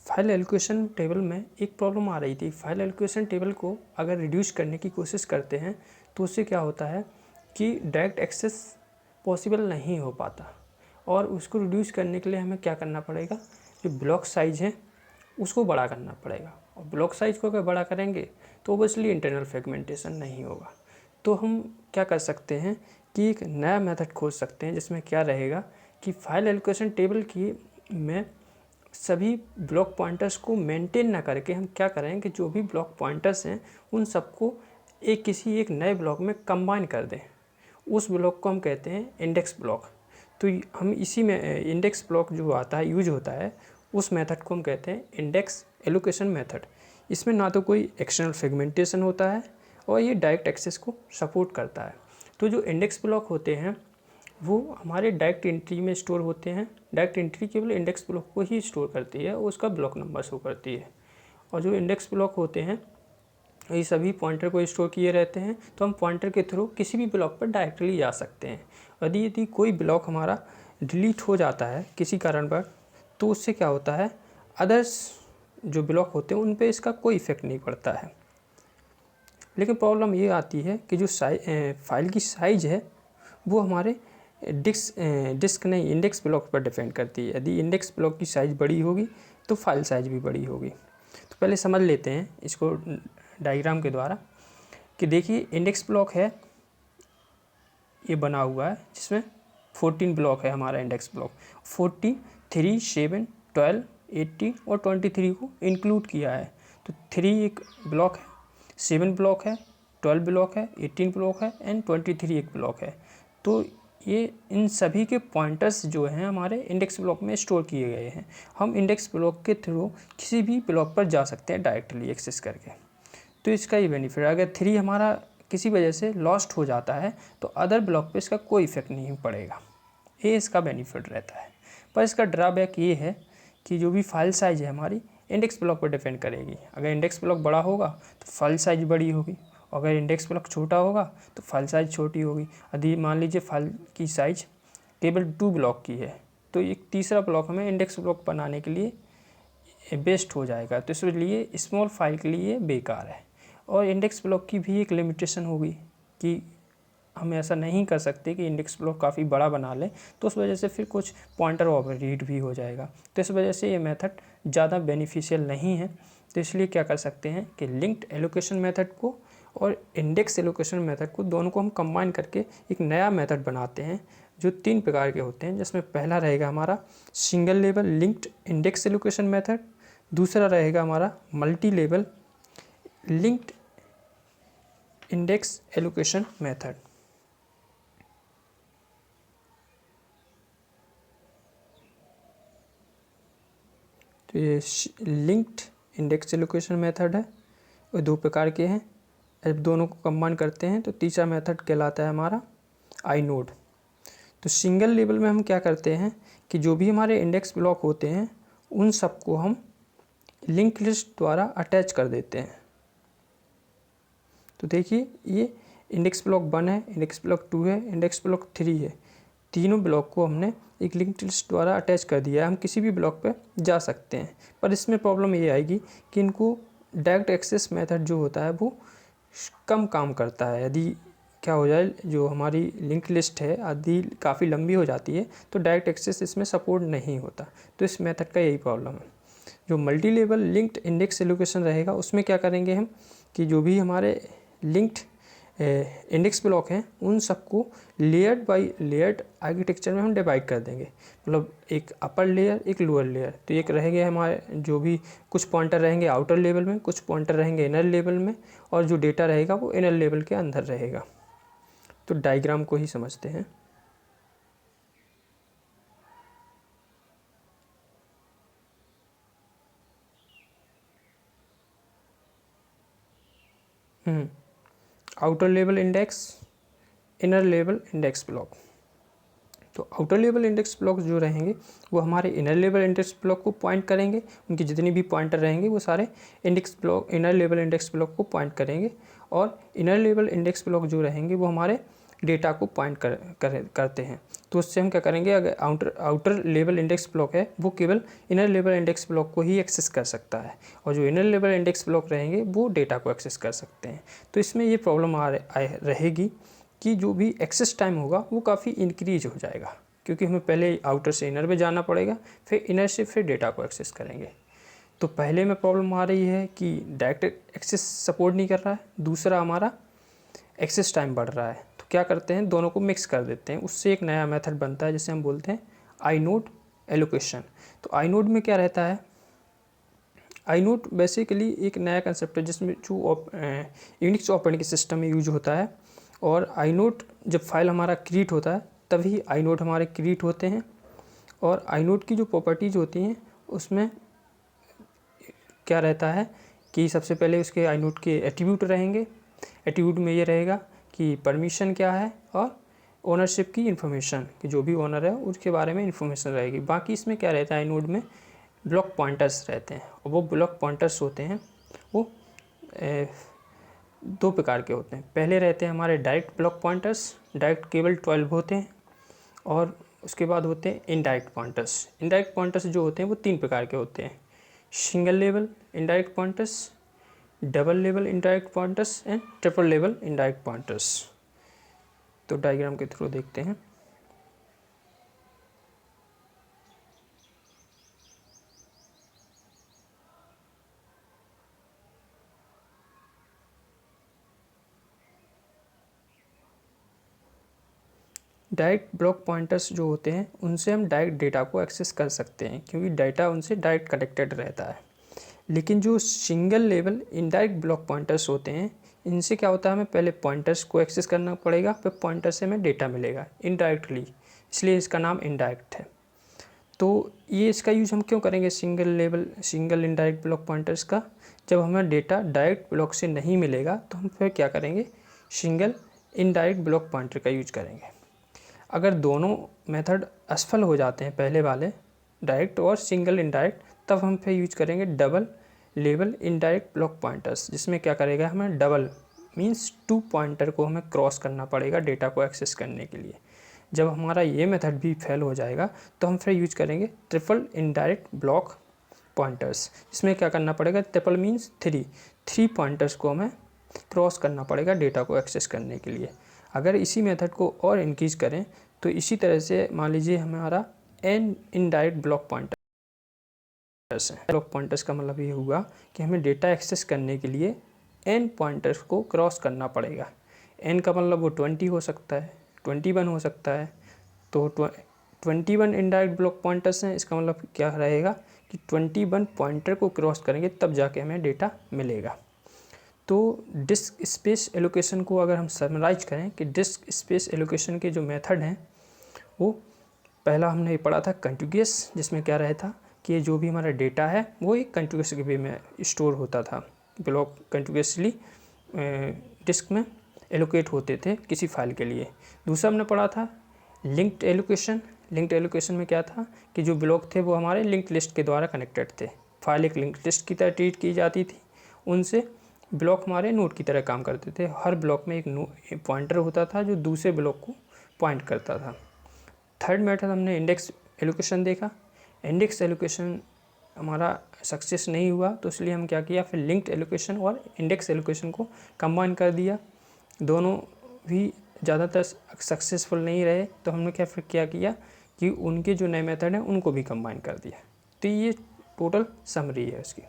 File allocation table में एक problem आ रही थी। फाइल एलोकेशन टेबल को अगर रिड्यूस करने की कोशिश करते हैं तो उससे क्या होता है कि डायरेक्ट एक्सेस पॉसिबल नहीं हो पाता, और उसको रिड्यूस करने के लिए हमें क्या करना पड़ेगा, जो ब्लॉक साइज़ है उसको बड़ा करना पड़ेगा। और ब्लॉक साइज़ को अगर बड़ा करेंगे तो ओबियसली इंटरनल फ्रेगमेंटेशन नहीं होगा। तो हम क्या कर सकते हैं कि एक नया मेथड खोज सकते हैं जिसमें क्या रहेगा कि फाइल एलोकेशन टेबल की में सभी ब्लॉक पॉइंटर्स को मेंटेन ना करके हम क्या करें कि जो भी ब्लॉक पॉइंटर्स हैं उन सबको किसी एक नए ब्लॉक में कंबाइन कर दें। उस ब्लॉक को हम कहते हैं इंडेक्स ब्लॉक। तो हम इसी में इंडेक्स ब्लॉक जो आता है यूज होता है, उस मेथड को हम कहते हैं इंडेक्स एलोकेशन मेथड। इसमें ना तो कोई एक्सटर्नल फ्रेगमेंटेशन होता है और ये डायरेक्ट एक्सेस को सपोर्ट करता है। तो जो इंडेक्स ब्लॉक होते हैं वो हमारे डायरेक्ट एंट्री में स्टोर होते हैं। डायरेक्ट एंट्री केवल इंडेक्स ब्लॉक को ही स्टोर करती है और उसका ब्लॉक नंबर शो करती है। और जो इंडेक्स ब्लॉक होते हैं ये सभी पॉइंटर को स्टोर किए रहते हैं, तो हम पॉइंटर के थ्रू किसी भी ब्लॉक पर डायरेक्टली जा सकते हैं। यदि कोई ब्लॉक हमारा डिलीट हो जाता है किसी कारण पर, तो उससे क्या होता है, अदर्स जो ब्लॉक होते हैं उन पे इसका कोई इफेक्ट नहीं पड़ता है। लेकिन प्रॉब्लम ये आती है कि जो फाइल की साइज़ है वो हमारे डिस्क नहीं इंडेक्स ब्लॉक पर डिपेंड करती है। यदि इंडेक्स ब्लॉक की साइज़ बड़ी होगी तो फाइल साइज़ भी बड़ी होगी। तो पहले समझ लेते हैं इसको डायग्राम के द्वारा कि देखिए इंडेक्स ब्लॉक है, ये बना हुआ है जिसमें 14 ब्लॉक है हमारा इंडेक्स ब्लॉक। 40, 3, 7, 12, 80 और 23 को इंक्लूड किया है। तो 3 एक ब्लॉक है, 7 ब्लॉक है, 12 ब्लॉक है, 18 ब्लॉक है एंड 23 एक ब्लॉक है। तो ये इन सभी के पॉइंटर्स जो हैं हमारे इंडेक्स ब्लॉक में स्टोर किए गए हैं। हम इंडेक्स ब्लॉक के थ्रू किसी भी ब्लॉक पर जा सकते हैं डायरेक्टली एक्सेस करके। तो इसका ये बेनिफिट है। अगर 3 हमारा किसी वजह से लॉस्ट हो जाता है तो अदर ब्लॉक पे इसका कोई इफेक्ट नहीं पड़ेगा, ये इसका बेनिफिट रहता है। पर इसका ड्रॉबैक ये है कि जो भी फाइल साइज़ है हमारी इंडेक्स ब्लॉक पर डिपेंड करेगी। अगर इंडेक्स ब्लॉक बड़ा होगा तो फाइल साइज़ बड़ी होगी, और अगर इंडेक्स ब्लॉक छोटा होगा तो फाइल साइज़ छोटी होगी। यदि मान लीजिए फाइल की साइज़ केवल 2 ब्लॉक की है तो एक तीसरा ब्लॉक हमें इंडेक्स ब्लॉक बनाने के लिए बेस्ट हो जाएगा। तो इसलिए स्मॉल फाइल के लिए बेकार है। और इंडेक्स ब्लॉक की भी एक लिमिटेशन होगी कि हम ऐसा नहीं कर सकते कि इंडेक्स ब्लॉक काफ़ी बड़ा बना लें, तो उस वजह से फिर कुछ पॉइंटर ओवररीड भी हो जाएगा। तो इस वजह से ये मेथड ज़्यादा बेनिफिशियल नहीं है। तो इसलिए क्या कर सकते हैं कि लिंक्ड एलोकेशन मेथड को और इंडेक्स एलोकेशन मेथड को दोनों को हम कंबाइन करके एक नया मेथड बनाते हैं जो 3 प्रकार के होते हैं। जिसमें पहला रहेगा हमारा single level linked index allocation method, दूसरा रहेगा हमारा multi level linked index allocation method. तो ये लिंक्ड इंडेक्स एलोकेशन मेथड है और 2 प्रकार के हैं। जब दोनों को कंबाइन करते हैं तो तीसरा मेथड कहलाता है हमारा आई नोड। तो सिंगल लेवल में हम क्या करते हैं कि जो भी हमारे इंडेक्स ब्लॉक होते हैं उन सबको हम लिंक लिस्ट द्वारा अटैच कर देते हैं। तो देखिए ये इंडेक्स ब्लॉक 1 है, इंडेक्स ब्लॉक 2 है, इंडेक्स ब्लॉक 3 है। तीनों ब्लॉक को हमने एक लिंक लिस्ट द्वारा अटैच कर दिया है। हम किसी भी ब्लॉक पे जा सकते हैं, पर इसमें प्रॉब्लम ये आएगी कि इनको डायरेक्ट एक्सेस मेथड जो होता है वो कम काम करता है। यदि क्या हो जाए, जो हमारी लिंक लिस्ट है यदि काफ़ी लंबी हो जाती है तो डायरेक्ट एक्सेस इसमें सपोर्ट नहीं होता। तो इस मेथड का यही प्रॉब्लम है। जो multi level linked index allocation रहेगा उसमें क्या करेंगे हम कि जो भी हमारे लिंक्ड इंडेक्स ब्लॉक हैं उन सबको लेयर्ड बाय लेयर्ड आर्किटेक्चर में हम डिवाइड कर देंगे। मतलब एक अपर लेयर एक लोअर लेयर। तो एक रहेंगे हमारे जो भी कुछ पॉइंटर रहेंगे आउटर लेवल में, कुछ पॉइंटर रहेंगे इनर लेवल में, और जो डेटा रहेगा वो इनर लेवल के अंदर रहेगा। तो डायग्राम को ही समझते हैं। Outer level index, inner level index block. तो आउटर लेवल इंडेक्स ब्लॉक जो रहेंगे वो हमारे इनर लेवल इंडेक्स ब्लॉक को पॉइंट करेंगे। उनकी जितनी भी पॉइंटर रहेंगे वो सारे index block inner level index block को पॉइंट करेंगे। और इनर लेवल इंडेक्स ब्लॉक जो रहेंगे वो हमारे डेटा को पॉइंट करते हैं। तो उससे हम क्या करेंगे, अगर आउटर लेवल इंडेक्स ब्लॉक है वो केवल इनर लेवल इंडेक्स ब्लॉक को ही एक्सेस कर सकता है, और जो इनर लेवल इंडेक्स ब्लॉक रहेंगे वो डेटा को एक्सेस कर सकते हैं। तो इसमें ये प्रॉब्लम रहेगी कि जो भी एक्सेस टाइम होगा वो काफ़ी इंक्रीज हो जाएगा, क्योंकि हमें पहले आउटर से इनर में जाना पड़ेगा, फिर इनर से फिर डेटा को एक्सेस करेंगे। तो पहले में प्रॉब्लम आ रही है कि डायरेक्ट एक्सेस सपोर्ट नहीं कर रहा है, दूसरा हमारा एक्सेस टाइम बढ़ रहा है। तो क्या करते हैं, दोनों को मिक्स कर देते हैं, उससे एक नया मेथड बनता है जिसे हम बोलते हैं आईनोड एलोकेशन। तो आईनोड में क्या रहता है, आईनोड बेसिकली एक नया कंसेप्ट है जिसमें जो यूनिक्स ऑपरेटिंग सिस्टम में यूज होता है। और आईनोड जब फाइल हमारा क्रिएट होता है तभी आईनोड हमारे क्रिएट होते हैं। और आईनोड की जो प्रॉपर्टीज़ होती हैं उसमें क्या रहता है कि सबसे पहले उसके आईनोड के एट्रीब्यूट रहेंगे। एट्रीब्यूट में ये रहेगा कि परमिशन क्या है और ओनरशिप की इन्फॉर्मेशन, कि जो भी ओनर है उसके बारे में इन्फॉर्मेशन रहेगी। बाकी इसमें क्या रहता है, आईनोड में ब्लॉक पॉइंटर्स रहते हैं, और वो ब्लॉक पॉइंटर्स होते हैं वो दो प्रकार के होते हैं। पहले रहते हैं हमारे डायरेक्ट ब्लॉक पॉइंटर्स, डायरेक्ट केवल 12 होते हैं, और उसके बाद होते हैं इनडायरेक्ट पॉइंटर्स। इनडायरेक्ट पॉइंटर्स जो होते हैं वो 3 प्रकार के होते हैं, single level indirect pointers, double level indirect pointers and triple level indirect pointers. तो डायग्राम के थ्रू देखते हैं। डायरेक्ट ब्लॉक पॉइंटर्स जो होते हैं उनसे हम डायरेक्ट डेटा को एक्सेस कर सकते हैं, क्योंकि डाटा उनसे डायरेक्ट कनेक्टेड रहता है। लेकिन जो single level indirect block pointers होते हैं, इनसे क्या होता है, हमें पहले पॉइंटर्स को एक्सेस करना पड़ेगा, फिर पॉइंटर से हमें डेटा मिलेगा इनडायरेक्टली, इसलिए इसका नाम इनडायरेक्ट है। तो ये इसका यूज़ हम क्यों करेंगे सिंगल इनडायरेक्ट ब्लॉक पॉइंटर्स का, जब हमें डेटा डायरेक्ट ब्लॉक से नहीं मिलेगा तो हम फिर क्या करेंगे, सिंगल इनडायरेक्ट ब्लॉक पॉइंटर का यूज करेंगे। अगर दोनों मेथड असफल हो जाते हैं, पहले वाले डायरेक्ट और सिंगल इनडायरेक्ट, तब हम फिर यूज करेंगे double level indirect block pointers, जिसमें क्या करेगा, हमें डबल मींस 2 पॉइंटर को हमें क्रॉस करना पड़ेगा डेटा को एक्सेस करने के लिए। जब हमारा ये मेथड भी फेल हो जाएगा तो हम फिर यूज करेंगे ट्रिपल इनडायरेक्ट ब्लॉक पॉइंटर्स, जिसमें क्या करना पड़ेगा, ट्रिपल मींस 3 पॉइंटर्स को हमें क्रॉस करना पड़ेगा डेटा को एक्सेस करने के लिए। अगर इसी मेथड को और इंक्रीज करें तो इसी तरह से मान लीजिए हमारा n इनडायरेक्ट ब्लॉक पॉइंटर्स है। ब्लॉक पॉइंटर्स का मतलब ये हुआ कि हमें डेटा एक्सेस करने के लिए n पॉइंटर्स को क्रॉस करना पड़ेगा। n का मतलब वो 20 हो सकता है, 21 हो सकता है। तो 21 इनडायरेक्ट ब्लॉक पॉइंटर्स हैं, इसका मतलब क्या रहेगा कि 21 पॉइंटर को क्रॉस करेंगे तब जाके हमें डेटा मिलेगा। तो डिस्क स्पेस एलोकेशन को अगर हम समराइज करें कि डिस्क स्पेस एलोकेशन के जो मेथड हैं, वो पहला हमने पढ़ा था कंटिग्यूअस, जिसमें क्या रहता कि जो भी हमारा डेटा है वो एक कंटिग्यूअस के वे में स्टोर होता था, ब्लॉक कंटिग्यूअसली डिस्क में एलोकेट होते थे किसी फाइल के लिए। दूसरा हमने पढ़ा था लिंक्ड एलोकेशन। लिंक्ड एलोकेशन में क्या था कि जो ब्लॉक थे वो हमारे लिंक्ड लिस्ट के द्वारा कनेक्टेड थे, फाइल एक लिंक्ड लिस्ट की तरह ट्रीट की जाती थी, उनसे ब्लॉक हमारे नोड की तरह काम करते थे। हर ब्लॉक में एक पॉइंटर होता था जो दूसरे ब्लॉक को पॉइंट करता था। थर्ड मेथड हमने इंडेक्स एलोकेशन देखा। इंडेक्स एलोकेशन हमारा सक्सेस नहीं हुआ, तो इसलिए हम क्या किया, फिर लिंक्ड एलोकेशन और इंडेक्स एलोकेशन को कंबाइन कर दिया। दोनों भी ज़्यादातर सक्सेसफुल नहीं रहे, तो हमने फिर क्या किया कि उनके जो नए मेथड हैं उनको भी कंबाइन कर दिया। तो ये टोटल समरी है उसकी।